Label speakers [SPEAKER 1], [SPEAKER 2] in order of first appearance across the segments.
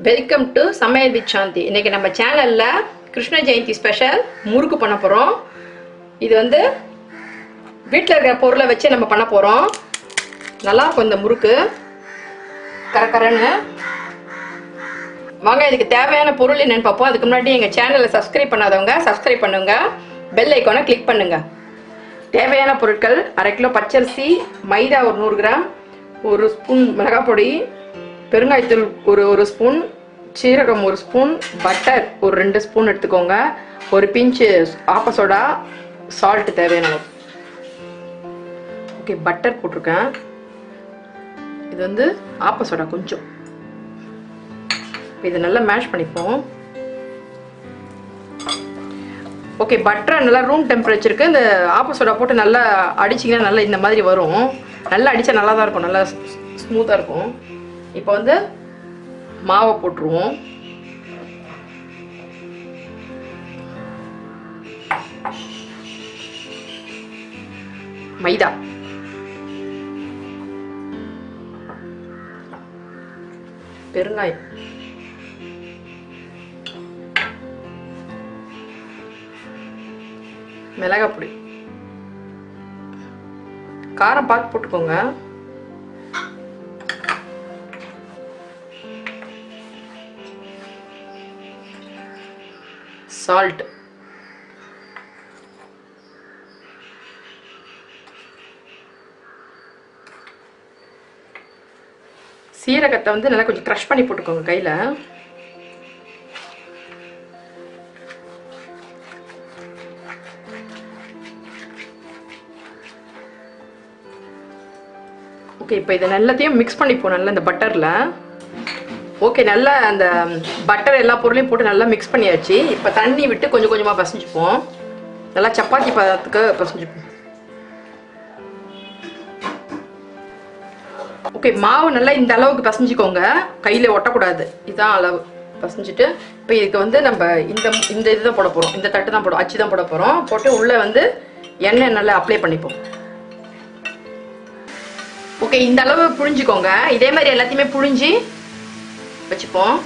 [SPEAKER 1] Welcome to சமையல் with சாந்தி. இன்னைக்கு நம்ம சேனல்ல கிருஷ்ண ஜெயந்தி ஸ்பெஷல் முறுக்கு பண்ண போறோம். இது வந்து வீட்டில் இருக்கிற பொருளை வச்சு நம்ம பண்ண போறோம். நல்லா இருக்கும் இந்த முறுக்கு, கரகரன்னு. வாங்க இதுக்கு தேவையான பொருள் என்னன்னு பார்ப்போம். அதுக்கு முன்னாடி எங்கள் சேனலை சப்ஸ்கிரைப் பண்ணாதவங்க சப்ஸ்கிரைப் பண்ணுங்க, பெல் ஐக்கானை கிளிக் பண்ணுங்க. தேவையான பொருட்கள்: 1/2 கிலோ பச்சரிசி, மைதா ஒரு 100 கிராம், 1 ஸ்பூன் மிளகாய் பொடி, பெருங்காயத்தூள் ஒரு ஸ்பூன், சீரகம் 1 ஸ்பூன், பட்டர் ஒரு 2 ஸ்பூன் எடுத்துக்கோங்க, ஒரு பிஞ்சு ஆப்ப சோடா, சால்ட் தேவையான. ஓகே, பட்டர் போட்டிருக்கேன். இது வந்து ஆப்ப சோடா கொஞ்சம். இதை நல்லா மேஷ் பண்ணிப்போம். ஓகே, பட்டரை நல்லா ரூம் டெம்பரேச்சருக்கு இந்த ஆப்ப சோடா போட்டு நல்லா அடிச்சிங்கன்னா நல்லா இந்த மாதிரி வரும். நல்லா அடித்தா நல்லா தான் இருக்கும், நல்லா ஸ்மூத்தாக இருக்கும். இப்போ வந்து மாவை போட்டுருவோம். மைதா, பெருங்காயம், மிளகாய் பொடி, காரம் பார்த்து போட்டுக்கோங்க, சால்ட், சீரகத்தை வந்து நல்லா கொஞ்சம் க்ரஷ் பண்ணி போட்டுக்கோங்க கையில். ஓகே, இப்போ இதை எல்லாத்தையும் மிக்ஸ் பண்ணிப்போம் நல்லா இந்த பட்டரில். ஓகே, நல்லா அந்த பட்டர் எல்லா பொருளையும் போட்டு நல்லா மிக்ஸ் பண்ணியாச்சு. இப்போ தண்ணி விட்டு கொஞ்சம் கொஞ்சமாக பசைஞ்சுப்போம். நல்லா சப்பாத்தி பதத்துக்கு பசைஞ்சுப்போம். ஓகே, மாவு நல்லா இந்த அளவுக்கு பசைஞ்சிக்கோங்க, கையில் ஒட்டக்கூடாது. இதுதான் அளவு. பசைஞ்சிட்டு இப்போ இதுக்கு வந்து நம்ம இந்த இதுதான் போட போகிறோம். இந்த தட்டு தான் போடும், அச்சு தான் போட போகிறோம். போட்டு உள்ளே வந்து எண்ணெய் நல்லா அப்ளை பண்ணிப்போம். ஓகே, இந்த அளவு புழிஞ்சிக்கோங்க. இதே மாதிரி எல்லாத்தையுமே புழிஞ்சி வச்சுப்போம்.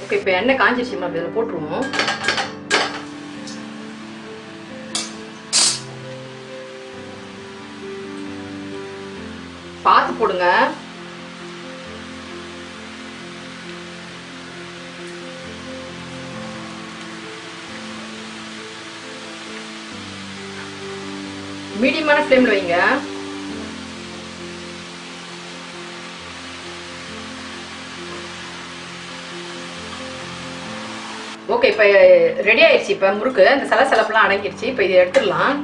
[SPEAKER 1] ஓகே, இப்போ எண்ணெய் காஞ்சிருச்சுமா, இதில் போட்டுருவோம். பார்த்து போடுங்க. மீடியமான ஃப்ளேம்ல வைங்க. ஓகே, இப்போ ரெடி ஆயிடுச்சு. இப்போ முறுக்கு அந்த சலசலப்பெல்லாம் அடங்கிடுச்சு. இப்போ இதை எடுத்துடலாம்.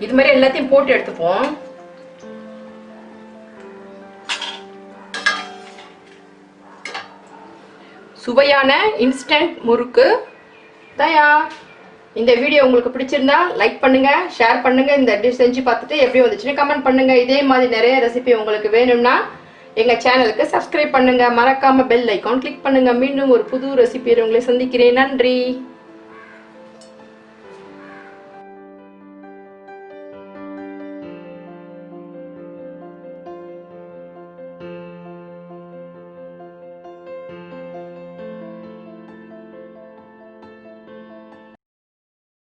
[SPEAKER 1] இது மாதிரி எல்லாத்தையும் போட்டு எடுத்துப்போம். சுவையான இன்ஸ்டன்ட் முறுக்கு தயார். இந்த வீடியோ உங்களுக்கு பிடிச்சிருந்தா லைக் பண்ணுங்க, ஷேர் பண்ணுங்க. இந்த டிஷ் செஞ்சு பார்த்துட்டு எப்படி வந்துச்சுன்னு கமெண்ட் பண்ணுங்க. இதே மாதிரி நிறைய ரெசிபி உங்களுக்கு வேணும்னா எங்க சேனலுக்கு சப்ஸ்கிரைப் பண்ணுங்க. மறக்காம பெல் ஐகான் கிளிக் பண்ணுங்க. மீண்டும் ஒரு புது ரெசிபியை உங்களை சந்திக்கிறேன். நன்றி.